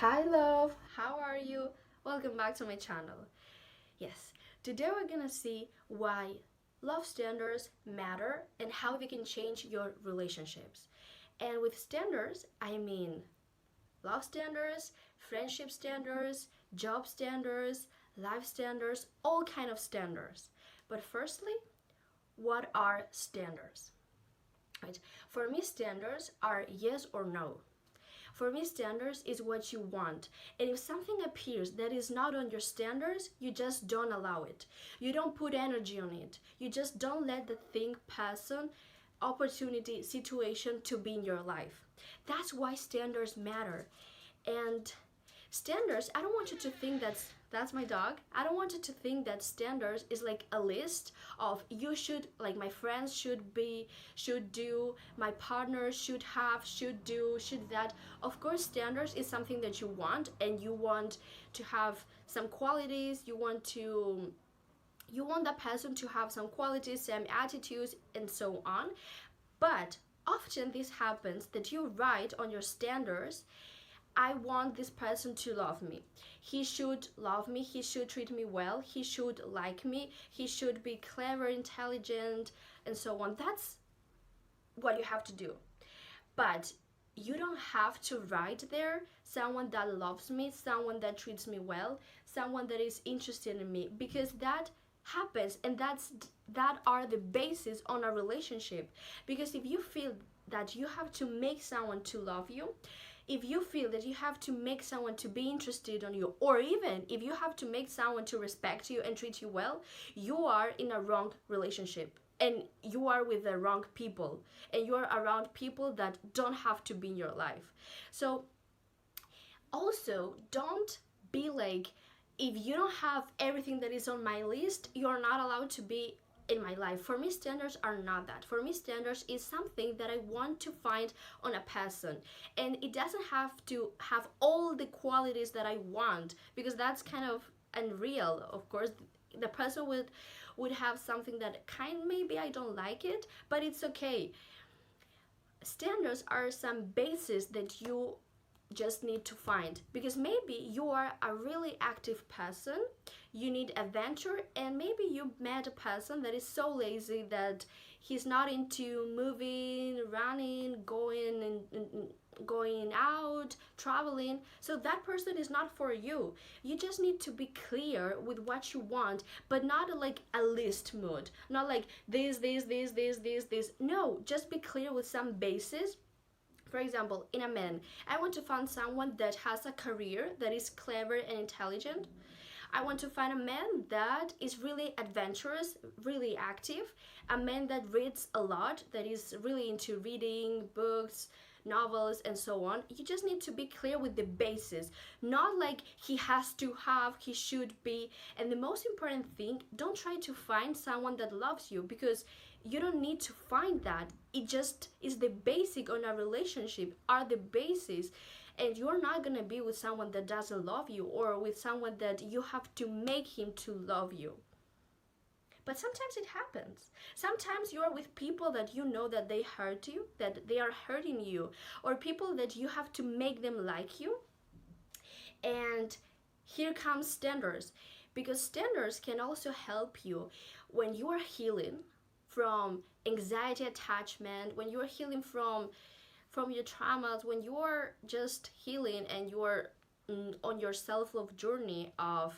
Hi love, how are you? Welcome back to my channel. Yes, today we're gonna see why love standards matter and how they can change your relationships. And with standards, I mean love standards, friendship standards, job standards, life standards, all kind of standards. But firstly, what are standards? Right? For me, standards are yes or no. For me, standards is what you want. And if something appears that is not on your standards, you just don't allow it. You don't put energy on it. You just don't let the thing, person, opportunity, situation to be in your life. That's why standards matter. And standards, I don't want you to think that's my dog. I don't want you to think that standards is like a list of you should, like my friends should be, should do, my partner should have, should do, should that. Of course, standards is something that you want, and you want to have some qualities, you want that person to have some qualities, some attitudes, and so on. But often this happens that you write on your standards, I want this person to love me. He should love me. He should treat me well. He should like me. He should be clever, intelligent, and so on. That's what you have to do. But you don't have to write there someone that loves me, someone that treats me well, someone that is interested in me, because that happens, and that are the basis on a relationship. Because if you feel that you have to make someone to love you, if you feel that you have to make someone to be interested on you, or even if you have to make someone to respect you and treat you well, you are in a wrong relationship, and you are with the wrong people, and you are around people that don't have to be in your life. So also, don't be like, if you don't have everything that is on my list, you're not allowed to be in my life. For me, standards are not that. For me, standards is something that I want to find on a person, and it doesn't have to have all the qualities that I want, because that's kind of unreal. Of course, the person would have something that kind, maybe I don't like it, but it's okay. Standards are some basis that you just need to find, because maybe you are a really active person, you need adventure, and maybe you met a person that is so lazy that he's not into moving, running, going out, traveling. So that person is not for you. You just need to be clear with what you want, but not like a list mood, not like this. No, just be clear with some basis. For example, in a man, I want to find someone that has a career, that is clever and intelligent. I want to find a man that is really adventurous, really active, a man that reads a lot, that is really into reading books, novels, and so on. You just need to be clear with the basis, not like he has to have, he should be. And the most important thing, don't try to find someone that loves you, because you don't need to find that. It just is the basic on a relationship, are the basis. And you're not gonna be with someone that doesn't love you, or with someone that you have to make him to love you. But sometimes it happens. Sometimes you're with people that you know that they hurt you, that they are hurting you, or people that you have to make them like you. And here comes standards, because standards can also help you when you are healing from anxiety attachment, when you are healing from your traumas, when you are just healing and you are on your self-love journey of,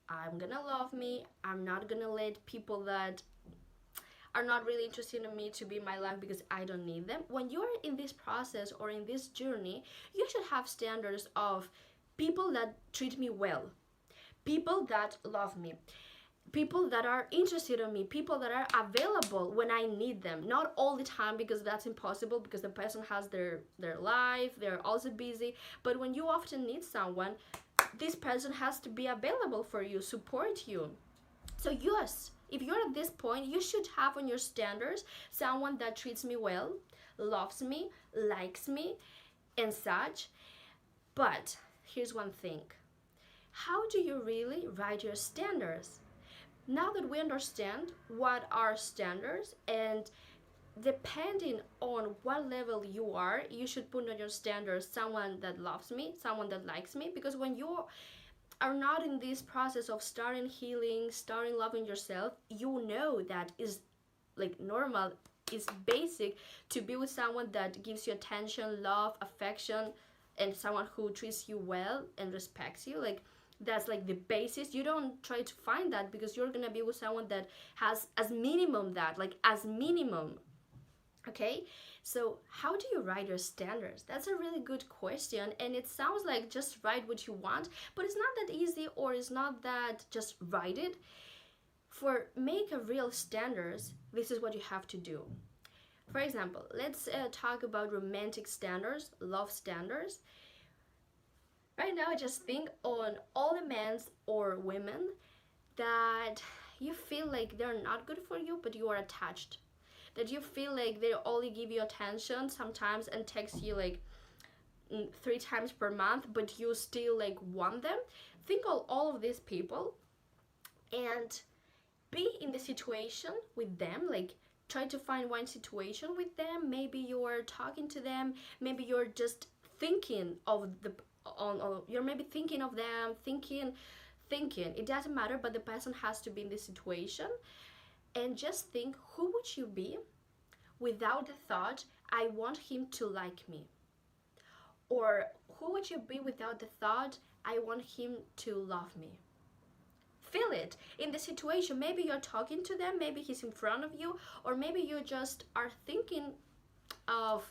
I'm gonna love me, I'm not gonna let people that are not really interested in me to be in my life because I don't need them. When you're in this process or in this journey, you should have standards of people that treat me well, people that love me, people that are interested in me, people that are available when I need them. Not all the time, because that's impossible, because the person has their life, they're also busy. But when you often need someone, this person has to be available for you, support you. So yes, if you're at this point, you should have on your standards someone that treats me well, loves me, likes me, and such. But here's one thing. How do you really write your standards? Now that we understand what are standards and depending on what level you are, you should put on your standards someone that loves me, someone that likes me. Because when you are not in this process of starting healing, starting loving yourself, you know that is like normal, is basic to be with someone that gives you attention, love, affection, and someone who treats you well and respects you. Like that's like the basis. You don't try to find that, because you're gonna be with someone that has as minimum that, like as minimum. Okay, so how do you write your standards? That's a really good question, and it sounds like just write what you want, but it's not that easy, or it's not that just write it. For make a real standards, this is what you have to do. For example, let's talk about romantic standards, love standards. Right now, I just think on all the men or women that you feel like they're not good for you, but you are attached. That you feel like they only give you attention sometimes and text you like 3 times per month, but you still like want them. Think of all of these people and be in the situation with them. Like try to find one situation with them. Maybe you're talking to them, maybe you're just thinking of the on you're maybe thinking of them, thinking it doesn't matter, but the person has to be in this situation. And just think, who would you be without the thought, I want him to like me? Or who would you be without the thought, I want him to love me? Feel it in the situation. Maybe you're talking to them, maybe he's in front of you, or maybe you just are thinking of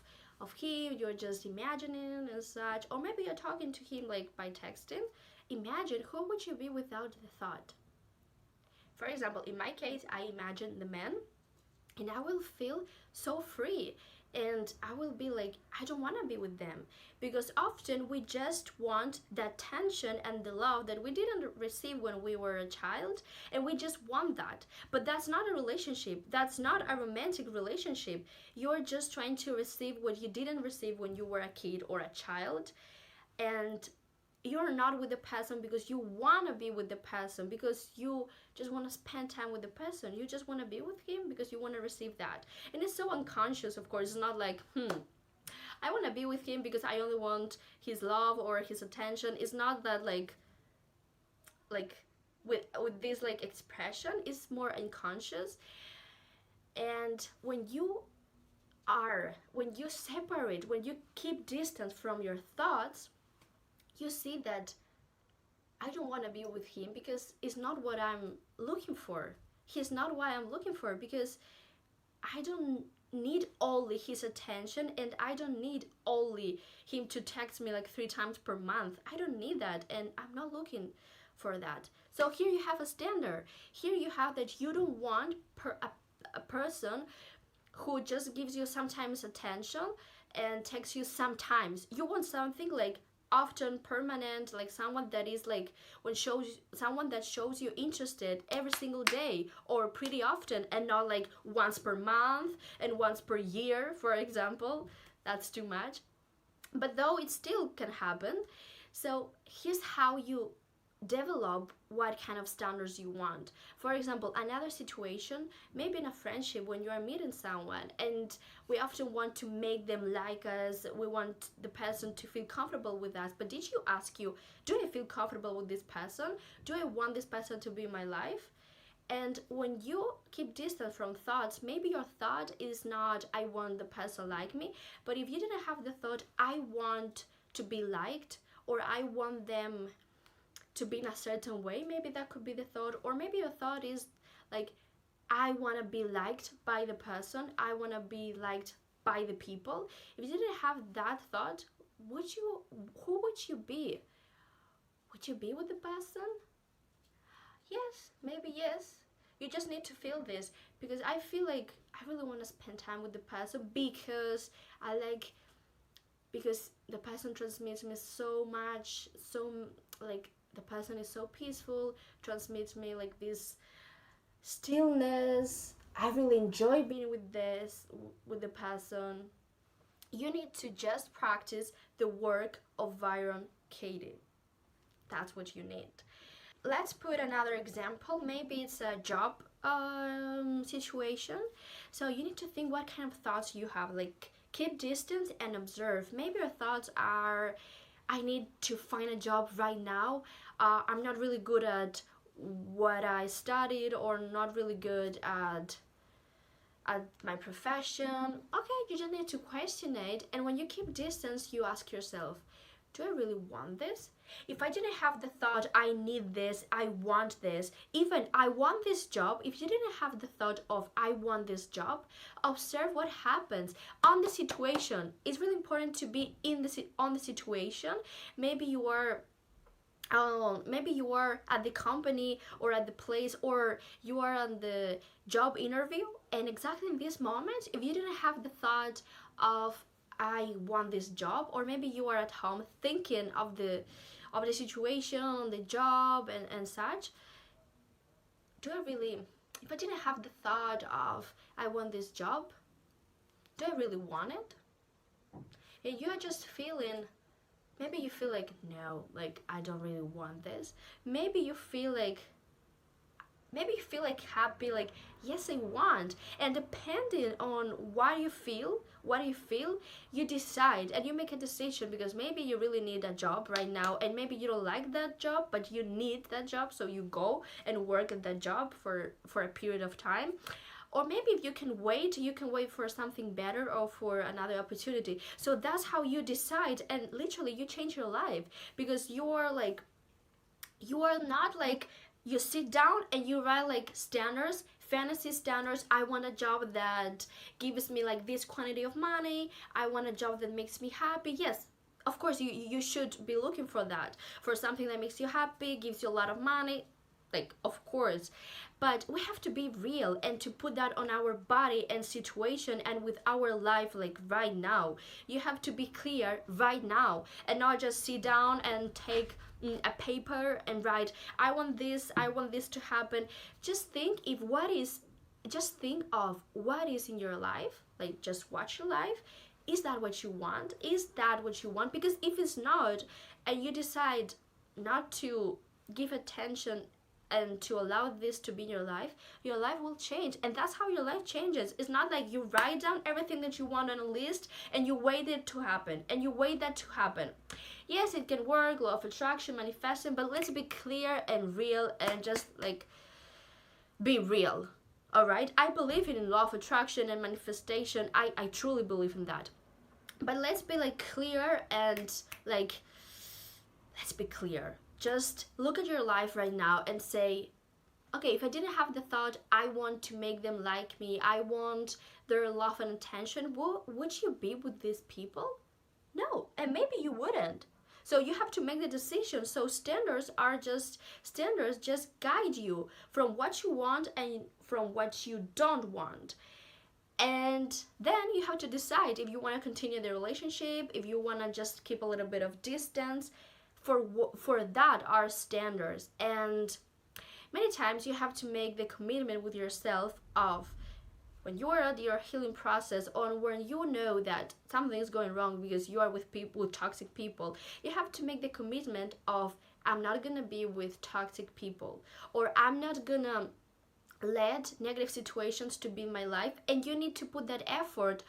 him, you're just imagining and such, or maybe you're talking to him like by texting. Imagine, who would you be without the thought? For example, in my case, I imagine the man, and I will feel so free, and I will be like, I don't want to be with them, because often we just want that tension and the love that we didn't receive when we were a child, and we just want that. But that's not a relationship, that's not a romantic relationship. You're just trying to receive what you didn't receive when you were a kid or a child, and you're not with the person because you want to be with the person, because you just want to spend time with the person, you just want to be with him because you want to receive that. And it's so unconscious, of course. It's not like I want to be with him because I only want his love or his attention. It's not that like with this like expression. It's more unconscious. And when you separate, when you keep distance from your thoughts, you see that I don't want to be with him because it's not what I'm looking for. He's not what I'm looking for, because I don't need only his attention, and I don't need only him to text me like 3 times per month. I don't need that, and I'm not looking for that. So here you have a standard. Here you have that you don't want a person who just gives you sometimes attention and texts you sometimes. You want something like often, permanent, like someone that is like someone that shows you interested every single day or pretty often, and not like once per month and once per year, for example. That's too much, but though it still can happen. So here's how you develop what kind of standards you want. For example, another situation, maybe in a friendship, when you are meeting someone and we often want to make them like us, we want the person to feel comfortable with us, but did you ask you, do I feel comfortable with this person? Do I want this person to be in my life? And when you keep distance from thoughts, maybe your thought is not, I want the person like me, but if you didn't have the thought, I want to be liked, or I want them to be in a certain way, maybe that could be the thought. Or maybe your thought is like, I want to be liked by the person, I want to be liked by the people. If you didn't have that thought, who would you be? Would you be with the person? Yes, maybe yes. You just need to feel this, because I feel like I really want to spend time with the person because because the person transmits me so much, so like the person is so peaceful, transmits me like this stillness. I really enjoy being with the person. You need to just practice the work of Byron Katie. That's what you need. let's put another example. Maybe it's a job situation. So you need to think what kind of thoughts you have. Like, keep distance and observe. Maybe your thoughts are, I need to find a job right now. I'm not really good at what I studied, or not really good at my profession. Okay, you just need to question it. And when you keep distance, you ask yourself, do I really want this? If I didn't have the thought, I need this, I want this, even I want this job, if you didn't have the thought of I want this job, observe what happens on the situation. It's really important to be in the on the situation. Maybe you are maybe you are at the company or at the place, or you are on the job interview, and exactly in this moment, if you didn't have the thought of I want this job, or maybe you are at home thinking of the situation, the job, and such, do I really, if I didn't have the thought of I want this job, do I really want it? And you are just feeling, maybe you feel like, no, like I don't really want this. Maybe you feel like, happy, like yes I want. And depending on what you feel, you decide and you make a decision, because maybe you really need a job right now, and maybe you don't like that job but you need that job, so you go and work at that job for a period of time. Or maybe if you can wait, for something better or for another opportunity. So that's how you decide, and literally you change your life, because you are not like, you sit down and you write like standards, fantasy standards. I want a job that gives me like this quantity of money. I want a job that makes me happy. Yes, of course you should be looking for that, for something that makes you happy, gives you a lot of money, like of course. But we have to be real and to put that on our body and situation and with our life, like right now. You have to be clear right now, and not just sit down and take a paper and write, I want this to happen. Just think of what is in your life, like just watch your life. Is that what you want? Because if it's not, and you decide not to give attention and to allow this to be in your life will change. And that's how your life changes. It's not like you write down everything that you want on a list and you wait it to happen, and you wait that to happen. Yes, it can work, law of attraction, manifesting, but let's be clear and real, and just like be real. All right, I believe in law of attraction and manifestation. I truly believe in that. But let's be like clear, and like, let's be clear. Just look at your life right now and say, okay, if I didn't have the thought, I want to make them like me, I want their love and attention, would you be with these people? No, and maybe you wouldn't. So you have to make the decision. So standards just guide you from what you want and from what you don't want. And then you have to decide if you want to continue the relationship, if you want to just keep a little bit of distance. For that are standards. And many times you have to make the commitment with yourself of, when you are at your healing process, or when you know that something is going wrong because you are with people, with toxic people, you have to make the commitment of, I'm not gonna be with toxic people, or I'm not gonna let negative situations to be in my life. And you need to put that effort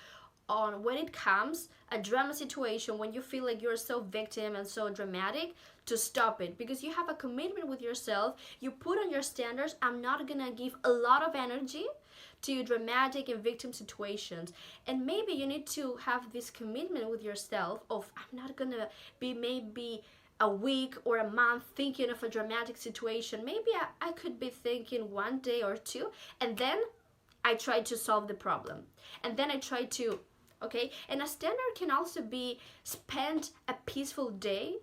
on when it comes a drama situation, when you feel like you're so victim and so dramatic, to stop it, because you have a commitment with yourself. You put on your standards, I'm not gonna give a lot of energy to dramatic and victim situations. And maybe you need to have this commitment with yourself of, I'm not gonna be maybe a week or a month thinking of a dramatic situation. Maybe I could be thinking one day or two, and then I try to solve the problem, and then I try to, okay. And a standard can also be spend a peaceful day,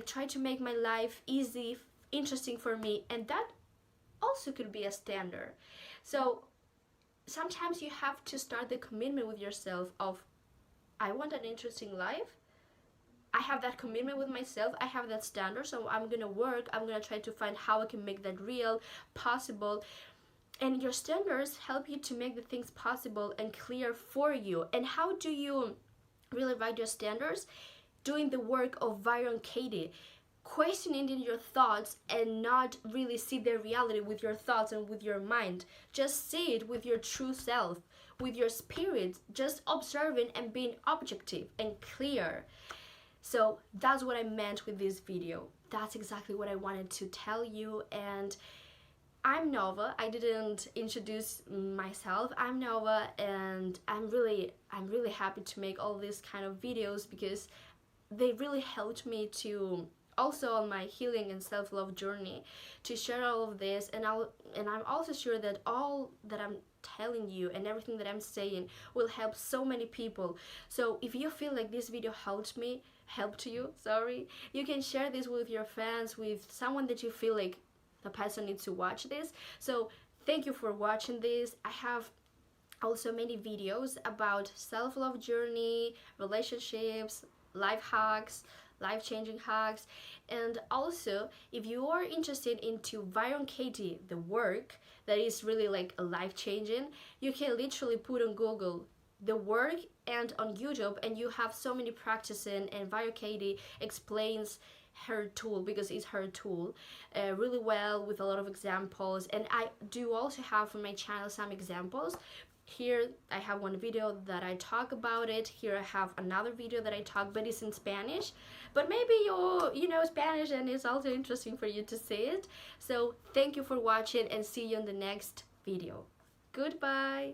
try to make my life easy, interesting for me, and that also could be a standard. So sometimes you have to start the commitment with yourself of, I want an interesting life, I have that commitment with myself, I have that standard, so I'm gonna work, I'm gonna try to find how I can make that real, possible. And your standards help you to make the things possible and clear for you. And how do you really write your standards? Doing the work of Byron Katie. questioning in your thoughts and not really see the reality with your thoughts and with your mind. Just see it with your true self, with your spirit, just observing and being objective and clear. So that's what I meant with this video. That's exactly what I wanted to tell you. And I'm Nova. I didn't introduce myself. I'm Nova, and I'm really happy to make all these kind of videos because they really helped me to also on my healing and self-love journey to share all of this. And I'm also sure that all that I'm telling you and everything that I'm saying will help so many people. So if you feel like this video helped you, you can share this with your friends, with someone that you feel like the person needs to watch this. So thank you for watching this. I have also many videos about self-love journey, relationships, life hacks, life-changing hacks. And also, if you are interested into Byron Katie, the work that is really like a life-changing, you can literally put on Google the work and on YouTube, and you have so many practicing, and Byron Katie explains her tool, because it's her tool, really well with a lot of examples. And I do also have from my channel some examples. Here I have one video that I talk about it. Here I have another video that I talk, but it's in Spanish. But maybe you know Spanish and it's also interesting for you to see it. So thank you for watching and see you in the next video. Goodbye.